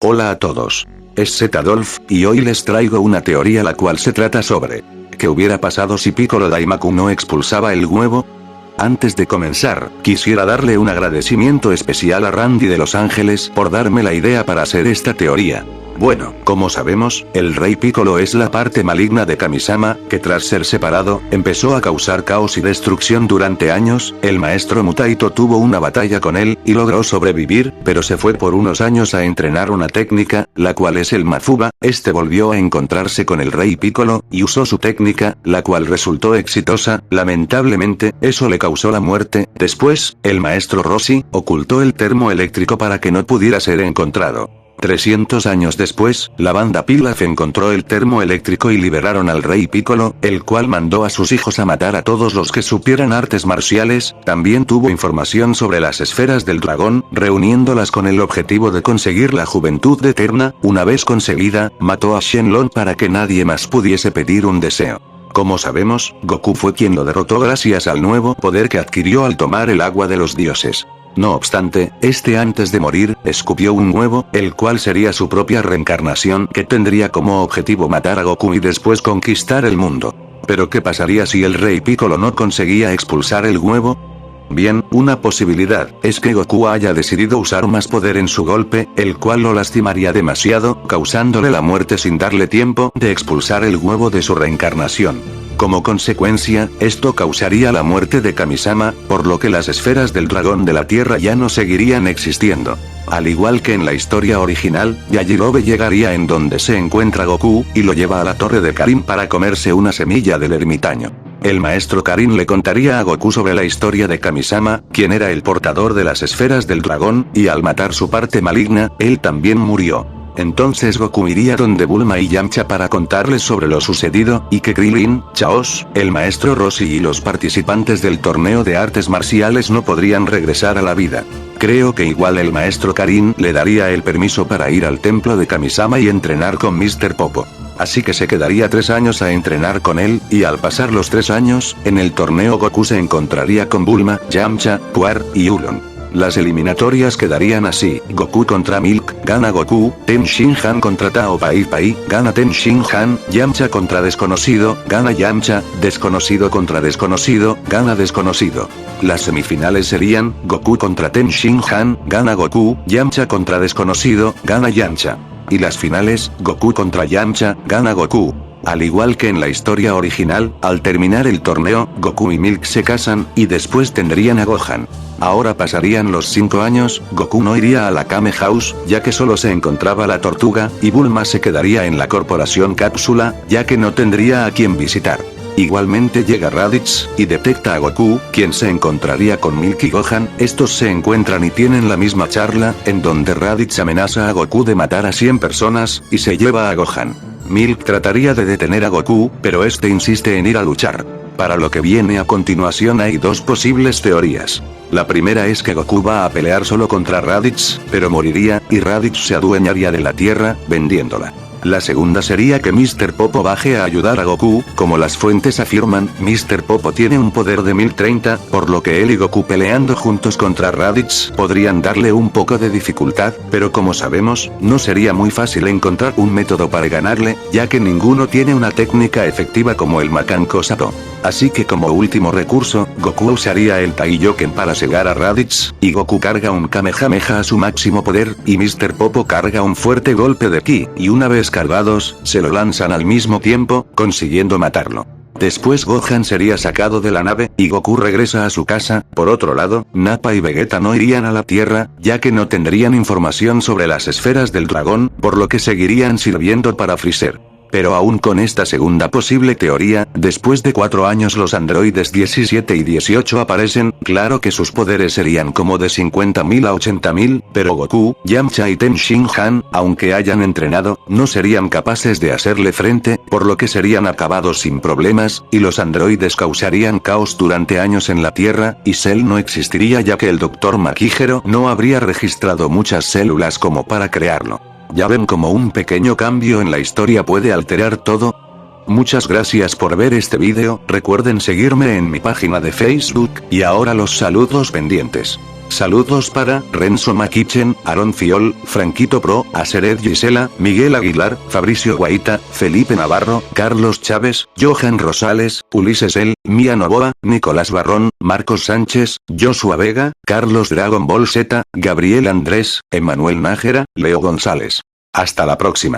Hola a todos. Es Z Dolph, y hoy les traigo una teoría la cual se trata sobre ¿qué hubiera pasado si Piccolo Daimaku no expulsaba el huevo? Antes de comenzar, quisiera darle un agradecimiento especial a Randy de Los Ángeles por darme la idea para hacer esta teoría. Bueno, como sabemos, el Rey Piccolo es la parte maligna de Kamisama, que tras ser separado, empezó a causar caos y destrucción durante años. El maestro Mutaito tuvo una batalla con él, y logró sobrevivir, pero se fue por unos años a entrenar una técnica, la cual es el Mafuba. Este volvió a encontrarse con el Rey Piccolo, y usó su técnica, la cual resultó exitosa. Lamentablemente, eso le causó la muerte. Después, el maestro Rossi ocultó el termo eléctrico para que no pudiera ser encontrado. 300 años después, la banda Pilaf encontró el termo eléctrico y liberaron al Rey Piccolo, el cual mandó a sus hijos a matar a todos los que supieran artes marciales. También tuvo información sobre las esferas del dragón, reuniéndolas con el objetivo de conseguir la juventud eterna. Una vez conseguida, mató a Shenlong para que nadie más pudiese pedir un deseo. Como sabemos, Goku fue quien lo derrotó gracias al nuevo poder que adquirió al tomar el agua de los dioses. No obstante, antes de morir, escupió un huevo, el cual sería su propia reencarnación, que tendría como objetivo matar a Goku y después conquistar el mundo. Pero ¿qué pasaría si el Rey Piccolo no conseguía expulsar el huevo? Bien, una posibilidad es que Goku haya decidido usar más poder en su golpe, el cual lo lastimaría demasiado, causándole la muerte sin darle tiempo de expulsar el huevo de su reencarnación. Como consecuencia, esto causaría la muerte de Kamisama, por lo que las esferas del dragón de la tierra ya no seguirían existiendo. Al igual que en la historia original, Yajirobe llegaría en donde se encuentra Goku, y lo lleva a la torre de Karin para comerse una semilla del ermitaño. El maestro Karin le contaría a Goku sobre la historia de Kamisama, quien era el portador de las esferas del dragón, y al matar su parte maligna, él también murió. Entonces Goku iría donde Bulma y Yamcha para contarles sobre lo sucedido, y que Krillin, Chaos, el maestro Rossi y los participantes del torneo de artes marciales no podrían regresar a la vida. Creo que igual el maestro Karin le daría el permiso para ir al templo de Kamisama y entrenar con Mr. Popo. Así que se quedaría 3 años a entrenar con él, y al pasar los 3 años, en el torneo Goku se encontraría con Bulma, Yamcha, Puar y Ulon. Las eliminatorias quedarían así: Goku contra Milk, gana Goku; Ten Shin Han contra Tao Pai Pai, gana Ten Shin Han; Yamcha contra Desconocido, gana Yamcha; Desconocido contra Desconocido, gana Desconocido. Las semifinales serían Goku contra Ten Shin Han, gana Goku; Yamcha contra Desconocido, gana Yamcha. Y las finales, Goku contra Yamcha, gana Goku. Al igual que en la historia original, al terminar el torneo, Goku y Milk se casan, y después tendrían a Gohan. Ahora pasarían los 5 años, Goku no iría a la Kame House, ya que solo se encontraba la tortuga, y Bulma se quedaría en la corporación Cápsula, ya que no tendría a quien visitar. Igualmente llega Raditz, y detecta a Goku, quien se encontraría con Milk y Gohan. Estos se encuentran y tienen la misma charla, en donde Raditz amenaza a Goku de matar a 100 personas, y se lleva a Gohan. Milk trataría de detener a Goku, pero este insiste en ir a luchar. Para lo que viene a continuación hay 2 posibles teorías. La primera es que Goku va a pelear solo contra Raditz, pero moriría, y Raditz se adueñaría de la tierra, vendiéndola. La segunda sería que Mr. Popo baje a ayudar a Goku. Como las fuentes afirman, Mr. Popo tiene un poder de 1030, por lo que él y Goku peleando juntos contra Raditz podrían darle un poco de dificultad, pero como sabemos, no sería muy fácil encontrar un método para ganarle, ya que ninguno tiene una técnica efectiva como el Makanko Sato. Así que como último recurso, Goku usaría el Taiyoken para cegar a Raditz, y Goku carga un Kamehameha a su máximo poder, y Mr. Popo carga un fuerte golpe de ki, y una vez cargados, se lo lanzan al mismo tiempo, consiguiendo matarlo. Después Gohan sería sacado de la nave, y Goku regresa a su casa. Por otro lado, Nappa y Vegeta no irían a la Tierra, ya que no tendrían información sobre las esferas del dragón, por lo que seguirían sirviendo para Freezer. Pero aún con esta segunda posible teoría, después de 4 años los androides 17 y 18 aparecen. Claro que sus poderes serían como de 50.000 a 80.000, pero Goku, Yamcha y Ten Shin Han, aunque hayan entrenado, no serían capaces de hacerle frente, por lo que serían acabados sin problemas, y los androides causarían caos durante años en la Tierra, y Cell no existiría ya que el Dr. Makihiro no habría registrado muchas células como para crearlo. ¿Ya ven cómo un pequeño cambio en la historia puede alterar todo? Muchas gracias por ver este vídeo, recuerden seguirme en mi página de Facebook, y ahora los saludos pendientes. Saludos para Renzo Maquichen, Aaron Fiol, Franquito Pro, Aseret Gisela, Miguel Aguilar, Fabricio Guaita, Felipe Navarro, Carlos Chávez, Johan Rosales, Ulises El, Mía Novoa, Nicolás Barrón, Marcos Sánchez, Joshua Vega, Carlos Dragon Ball Z, Gabriel Andrés, Emanuel Nájera, Leo González. Hasta la próxima.